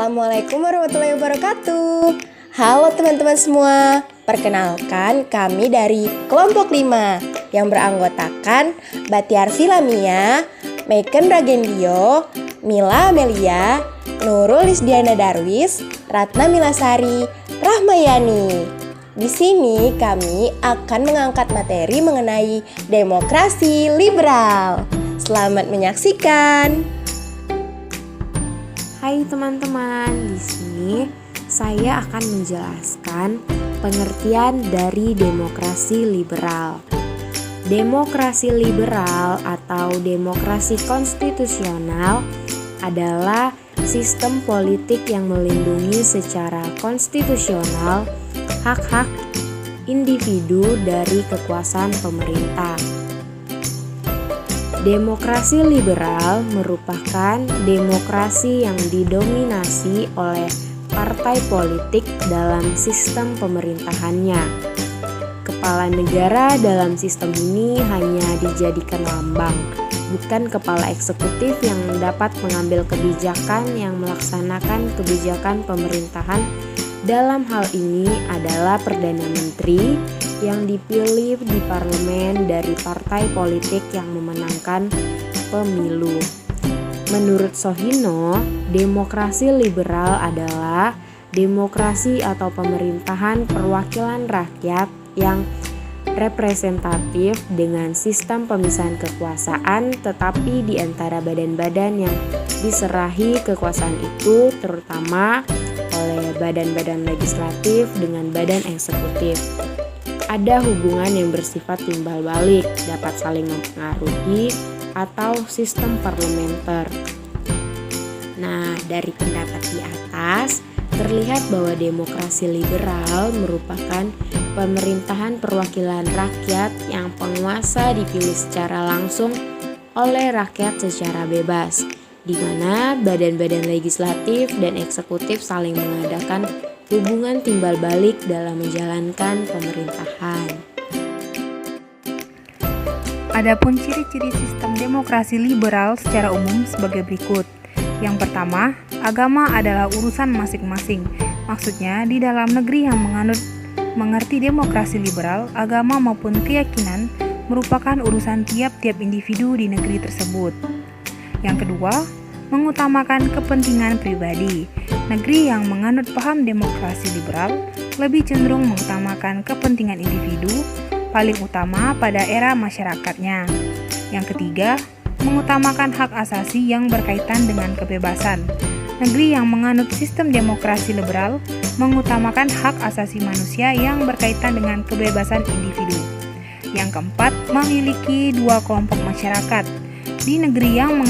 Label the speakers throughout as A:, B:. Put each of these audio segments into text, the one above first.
A: Assalamualaikum warahmatullahi wabarakatuh. Halo teman-teman semua. Perkenalkan, kami dari kelompok 5 yang beranggotakan Batiar Filamia, Meiken Ragendio, Mila Amelia, Nurul Lisdiana Darwis, Ratna Milasari, Rahmayani. Di sini kami akan mengangkat materi mengenai demokrasi liberal. Selamat menyaksikan.
B: Hai teman-teman, di sini saya akan menjelaskan pengertian dari demokrasi liberal. Demokrasi liberal atau demokrasi konstitusional adalah sistem politik yang melindungi secara konstitusional hak-hak individu dari kekuasaan pemerintah. Demokrasi liberal merupakan demokrasi yang didominasi oleh partai politik dalam sistem pemerintahannya. Kepala negara dalam sistem ini hanya dijadikan lambang, bukan kepala eksekutif yang dapat mengambil kebijakan yang melaksanakan kebijakan pemerintahan. Dalam hal ini adalah Perdana Menteri yang dipilih di parlemen dari partai politik yang memenangkan pemilu. Menurut Sohino, demokrasi liberal adalah demokrasi atau pemerintahan perwakilan rakyat yang representatif dengan sistem pemisahan kekuasaan, tetapi di antara badan-badan yang diserahi kekuasaan itu terutama oleh badan-badan legislatif dengan badan eksekutif. Ada hubungan yang bersifat timbal balik, dapat saling mempengaruhi, atau sistem parlementer. Nah, dari pendapat di atas, terlihat bahwa demokrasi liberal merupakan pemerintahan perwakilan rakyat yang penguasa dipilih secara langsung oleh rakyat secara bebas, di mana badan-badan legislatif dan eksekutif saling mengadakan hubungan timbal balik dalam menjalankan pemerintahan.
C: Adapun ciri-ciri sistem demokrasi liberal secara umum sebagai berikut. Yang pertama, agama adalah urusan masing-masing. Maksudnya, di dalam negeri yang mengerti demokrasi liberal, agama maupun keyakinan merupakan urusan tiap-tiap individu di negeri tersebut. Yang kedua, mengutamakan kepentingan pribadi. Negeri yang menganut paham demokrasi liberal lebih cenderung mengutamakan kepentingan individu paling utama pada era masyarakatnya. Yang ketiga, mengutamakan hak asasi yang berkaitan dengan kebebasan. Negeri yang menganut sistem demokrasi liberal mengutamakan hak asasi manusia yang berkaitan dengan kebebasan individu. Yang keempat, memiliki dua kelompok masyarakat. Di negeri yang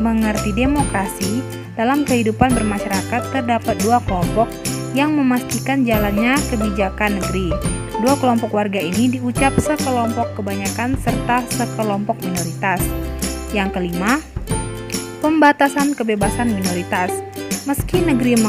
C: mengerti demokrasi, dalam kehidupan bermasyarakat terdapat dua kelompok yang memastikan jalannya kebijakan negeri. Dua kelompok warga ini diucap sekelompok kebanyakan serta sekelompok minoritas. Yang kelima, pembatasan kebebasan minoritas. Meski negeri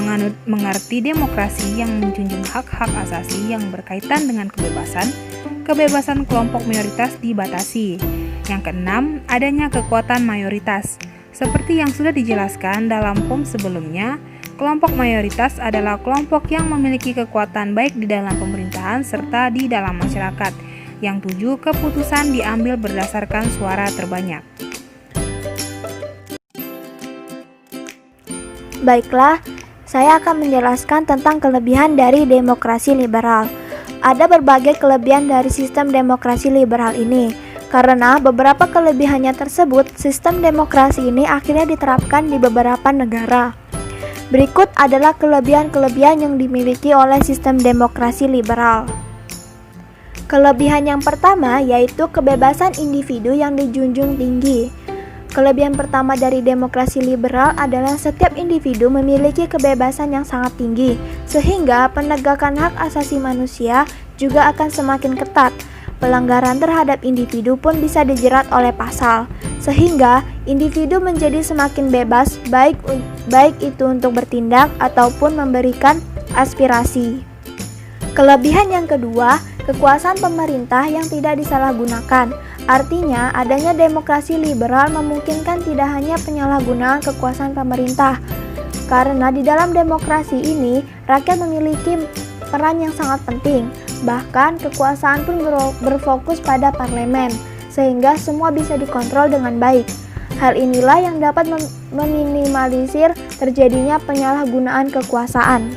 C: mengerti demokrasi yang menjunjung hak-hak asasi yang berkaitan dengan kebebasan kelompok minoritas dibatasi. Yang keenam, adanya kekuatan mayoritas. Seperti yang sudah dijelaskan dalam POM sebelumnya, kelompok mayoritas adalah kelompok yang memiliki kekuatan baik di dalam pemerintahan serta di dalam masyarakat. Yang tujuh, keputusan diambil berdasarkan suara terbanyak.
D: Baiklah, saya akan menjelaskan tentang kelebihan dari demokrasi liberal. Ada berbagai kelebihan dari sistem demokrasi liberal ini. Karena beberapa kelebihannya tersebut, sistem demokrasi ini akhirnya diterapkan di beberapa negara. Berikut adalah kelebihan-kelebihan yang dimiliki oleh sistem demokrasi liberal. Kelebihan yang pertama yaitu kebebasan individu yang dijunjung tinggi. Kelebihan pertama dari demokrasi liberal adalah setiap individu memiliki kebebasan yang sangat tinggi, sehingga penegakan hak asasi manusia juga akan semakin ketat. Pelanggaran terhadap individu pun bisa dijerat oleh pasal, sehingga individu menjadi semakin bebas baik itu untuk bertindak ataupun memberikan aspirasi. Kelebihan yang kedua, kekuasaan pemerintah yang tidak disalahgunakan. Artinya, adanya demokrasi liberal memungkinkan tidak hanya penyalahgunaan kekuasaan pemerintah, Karena di dalam demokrasi ini, rakyat memiliki peran yang sangat penting. Bahkan kekuasaan pun berfokus pada parlemen, sehingga semua bisa dikontrol dengan baik. Hal inilah yang dapat meminimalisir terjadinya penyalahgunaan kekuasaan.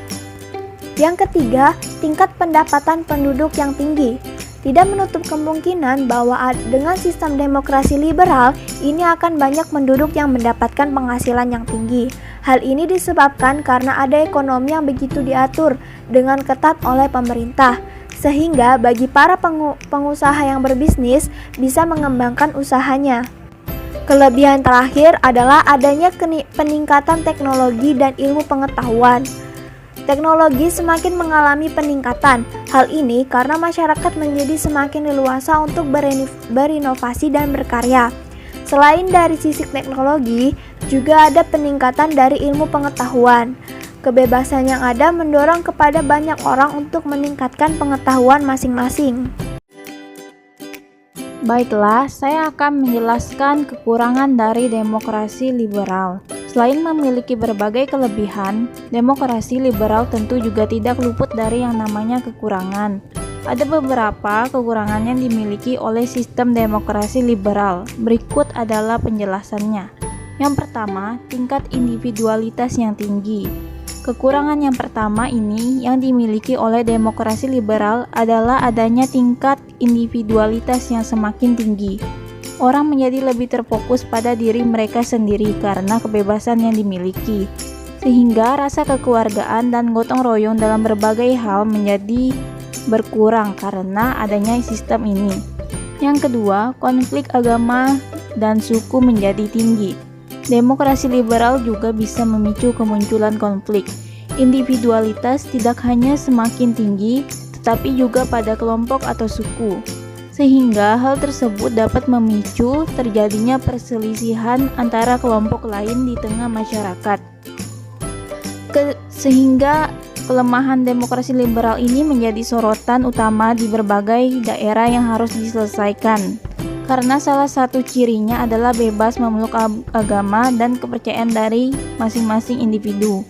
D: Yang ketiga, tingkat pendapatan penduduk yang tinggi. Tidak menutup kemungkinan bahwa dengan sistem demokrasi liberal, ini akan banyak penduduk yang mendapatkan penghasilan yang tinggi. Hal ini disebabkan karena ada ekonomi yang begitu diatur dengan ketat oleh pemerintah, sehingga bagi para pengusaha yang berbisnis bisa mengembangkan usahanya. Kelebihan terakhir adalah adanya peningkatan teknologi dan ilmu pengetahuan. Teknologi semakin mengalami peningkatan. Hal ini karena masyarakat menjadi semakin leluasa untuk berinovasi dan berkarya. Selain dari sisi teknologi, juga ada peningkatan dari ilmu pengetahuan. Kebebasan yang ada mendorong kepada banyak orang untuk meningkatkan pengetahuan masing-masing.
E: Baiklah, saya akan menjelaskan kekurangan dari demokrasi liberal. Selain memiliki berbagai kelebihan, demokrasi liberal tentu juga tidak luput dari yang namanya kekurangan. Ada beberapa kekurangan yang dimiliki oleh sistem demokrasi liberal. Berikut adalah penjelasannya. Yang pertama, tingkat individualitas yang tinggi. Kekurangan yang pertama ini yang dimiliki oleh demokrasi liberal adalah adanya tingkat individualitas yang semakin tinggi. Orang menjadi lebih terfokus pada diri mereka sendiri karena kebebasan yang dimiliki, sehingga rasa kekeluargaan dan gotong royong dalam berbagai hal menjadi berkurang karena adanya sistem ini. Yang kedua, konflik agama dan suku menjadi tinggi. Demokrasi liberal juga bisa memicu kemunculan konflik. Individualitas tidak hanya semakin tinggi, tetapi juga pada kelompok atau suku. Sehingga hal tersebut dapat memicu terjadinya perselisihan antara kelompok lain di tengah masyarakat. Sehingga kelemahan demokrasi liberal ini menjadi sorotan utama di berbagai daerah yang harus diselesaikan. Karena salah satu cirinya adalah bebas memeluk agama dan kepercayaan dari masing-masing individu.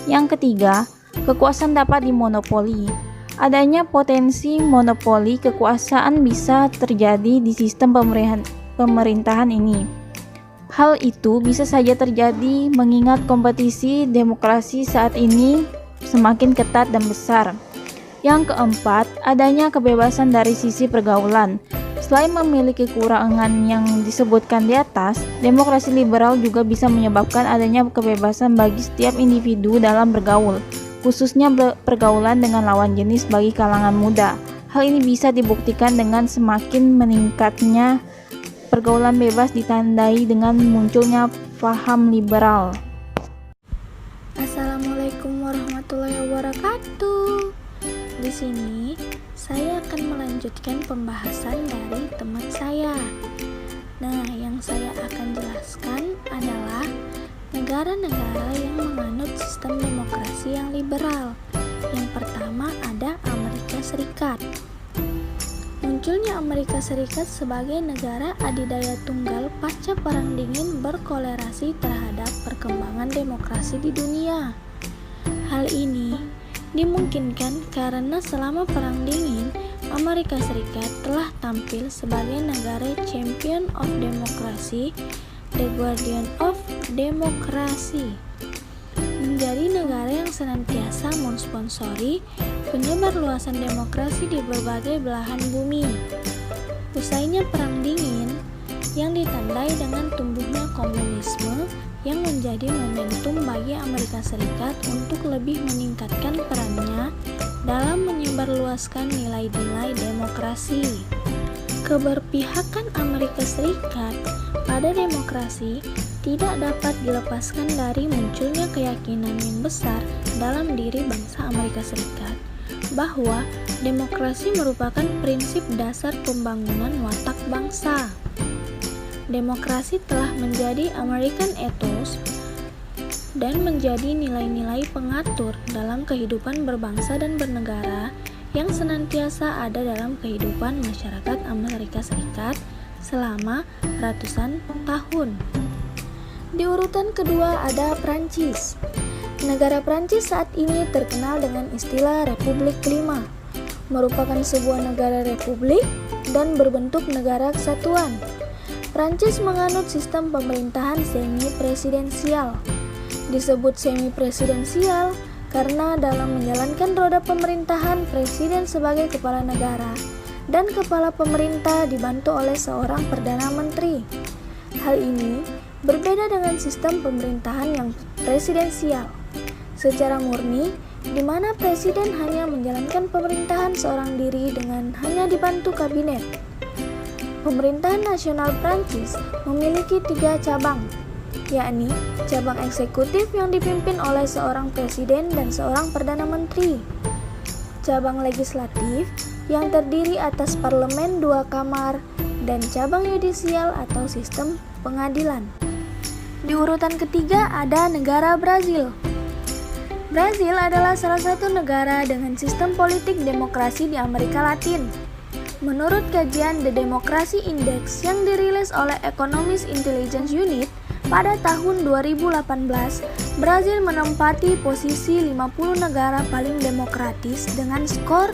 E: Yang ketiga, kekuasaan dapat dimonopoli. Adanya potensi monopoli kekuasaan bisa terjadi di sistem pemerintahan ini. Hal itu bisa saja terjadi mengingat kompetisi demokrasi saat ini semakin ketat dan besar. Yang keempat, adanya kebebasan dari sisi pergaulan. Selain memiliki kekurangan yang disebutkan di atas, demokrasi liberal juga bisa menyebabkan adanya kebebasan bagi setiap individu dalam bergaul, khususnya pergaulan dengan lawan jenis bagi kalangan muda. Hal ini bisa dibuktikan dengan semakin meningkatnya pergaulan bebas ditandai dengan munculnya paham liberal.
F: Assalamualaikum warahmatullahi wabarakatuh. Di sini saya akan melanjutkan pembahasan dari teman saya. Nah, yang saya akan jelaskan adalah negara-negara yang menganut sistem demokrasi yang liberal. Yang pertama ada Amerika Serikat. Munculnya Amerika Serikat sebagai negara adidaya tunggal pasca Perang Dingin berkolerasi terhadap perkembangan demokrasi di dunia. Hal ini dimungkinkan karena selama Perang Dingin, Amerika Serikat telah tampil sebagai negara champion of demokrasi, the guardian of demokrasi, menjadi negara yang senantiasa mensponsori penyebar luasan demokrasi di berbagai belahan bumi. Usainya Perang Dingin, yang ditandai dengan tumbuhnya komunisme, yang menjadi momentum bagi Amerika Serikat untuk lebih meningkatkan perannya dalam menyebarluaskan nilai-nilai demokrasi. Keberpihakan Amerika Serikat pada demokrasi tidak dapat dilepaskan dari munculnya keyakinan yang besar dalam diri bangsa Amerika Serikat bahwa demokrasi merupakan prinsip dasar pembangunan watak bangsa. Demokrasi telah menjadi American ethos dan menjadi nilai-nilai pengatur dalam kehidupan berbangsa dan bernegara yang senantiasa ada dalam kehidupan masyarakat Amerika Serikat selama ratusan tahun. Di urutan kedua ada Prancis. Negara Prancis saat ini terkenal dengan istilah Republik Kelima, merupakan sebuah negara republik dan berbentuk negara kesatuan. Prancis menganut sistem pemerintahan semi-presidensial. Disebut semi-presidensial karena dalam menjalankan roda pemerintahan, presiden sebagai kepala negara dan kepala pemerintah dibantu oleh seorang perdana menteri. Hal ini berbeda dengan sistem pemerintahan yang presidensial secara murni, di mana presiden hanya menjalankan pemerintahan seorang diri dengan hanya dibantu kabinet. Pemerintahan nasional Prancis memiliki 3 cabang, yakni cabang eksekutif yang dipimpin oleh seorang presiden dan seorang perdana menteri, cabang legislatif yang terdiri atas parlemen 2 kamar, dan cabang yudisial atau sistem pengadilan. Di urutan ketiga ada negara Brazil. Brazil adalah salah satu negara dengan sistem politik demokrasi di Amerika Latin. Menurut kajian The Democracy Index yang dirilis oleh Economist Intelligence Unit pada tahun 2018, Brazil menempati posisi 50 negara paling demokratis dengan skor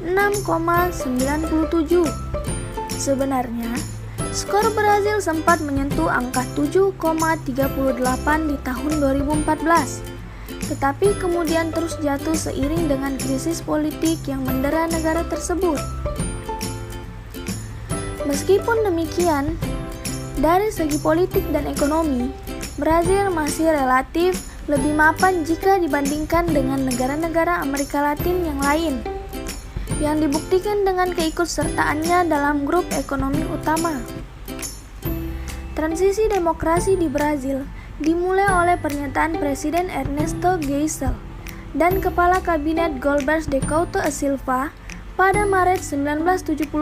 F: 6,97. Sebenarnya, skor Brazil sempat menyentuh angka 7,38 di tahun 2014, tetapi kemudian terus jatuh seiring dengan krisis politik yang mendera negara tersebut. Meskipun demikian, dari segi politik dan ekonomi, Brazil masih relatif lebih mapan jika dibandingkan dengan negara-negara Amerika Latin yang lain, yang dibuktikan dengan keikutsertaannya dalam grup ekonomi utama. Transisi demokrasi di Brazil dimulai oleh pernyataan Presiden Ernesto Geisel dan Kepala Kabinet Gilberto de Couto e Silva pada Maret 1974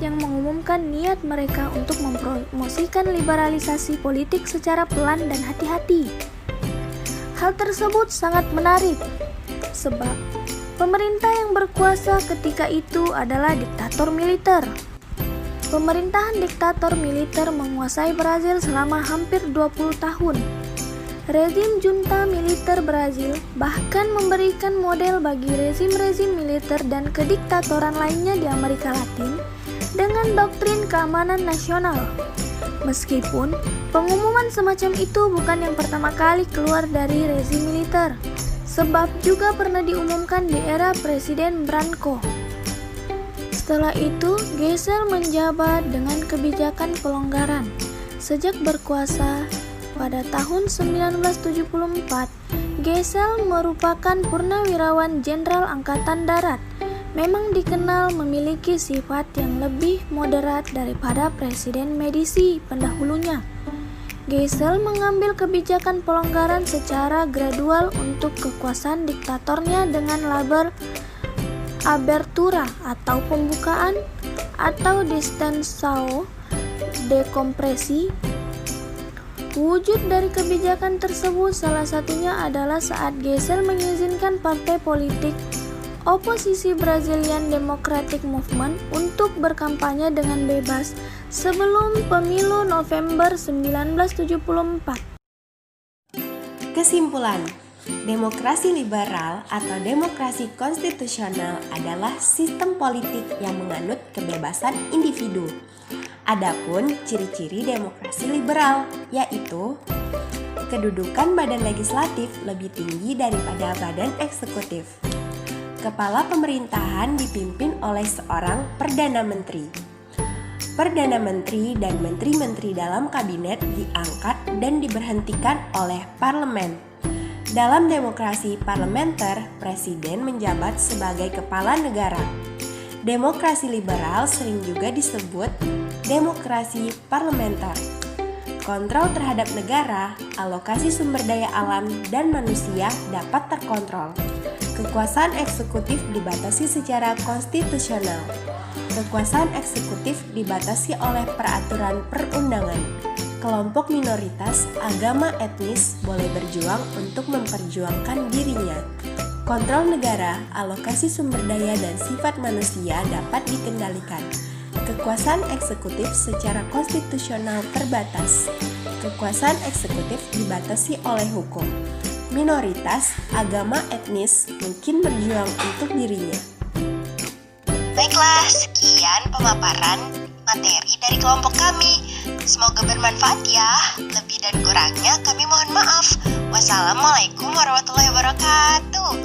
F: yang mengumumkan niat mereka untuk mempromosikan liberalisasi politik secara pelan dan hati-hati. Hal tersebut sangat menarik, sebab pemerintah yang berkuasa ketika itu adalah diktator militer. Pemerintahan diktator militer menguasai Brazil selama hampir 20 tahun. Rezim junta militer Brazil bahkan memberikan model bagi rezim-rezim militer dan kediktatoran lainnya di Amerika Latin dengan doktrin keamanan nasional. Meskipun pengumuman semacam itu bukan yang pertama kali keluar dari rezim militer, sebab juga pernah diumumkan di era Presiden Branco. Setelah itu, Geisel menjabat dengan kebijakan pelonggaran. Sejak berkuasa pada tahun 1974, Geisel merupakan purnawirawan Jenderal Angkatan Darat, memang dikenal memiliki sifat yang lebih moderat daripada Presiden Medici pendahulunya. Geisel mengambil kebijakan pelonggaran secara gradual untuk kekuasaan diktatornya dengan label abertura atau pembukaan atau distensao dekompresi. Wujud dari kebijakan tersebut salah satunya adalah saat Geisel mengizinkan partai politik oposisi Brazilian Democratic Movement untuk berkampanye dengan bebas sebelum pemilu November 1974.
A: Kesimpulan, demokrasi liberal atau demokrasi konstitusional adalah sistem politik yang menganut kebebasan individu. Adapun ciri-ciri demokrasi liberal yaitu kedudukan badan legislatif lebih tinggi daripada badan eksekutif. Kepala pemerintahan dipimpin oleh seorang perdana menteri. Perdana menteri dan menteri-menteri dalam kabinet diangkat dan diberhentikan oleh parlemen. Dalam demokrasi parlementer, presiden menjabat sebagai kepala negara. Demokrasi liberal sering juga disebut demokrasi parlementer. Kontrol terhadap negara, alokasi sumber daya alam, dan manusia dapat terkontrol. Kekuasaan eksekutif dibatasi secara konstitusional. Kekuasaan eksekutif dibatasi oleh peraturan perundangan. Kelompok minoritas, agama, etnis boleh berjuang untuk memperjuangkan dirinya. Kontrol negara, alokasi sumber daya, dan sifat manusia dapat dikendalikan. Kekuasaan eksekutif secara konstitusional terbatas. Kekuasaan eksekutif dibatasi oleh hukum. minoritas, agama, etnis mungkin berjuang untuk dirinya.
G: Baiklah, sekian pemaparan materi dari kelompok kami. Semoga bermanfaat ya. Lebih dan kurangnya kami mohon maaf. Wassalamualaikum warahmatullahi wabarakatuh.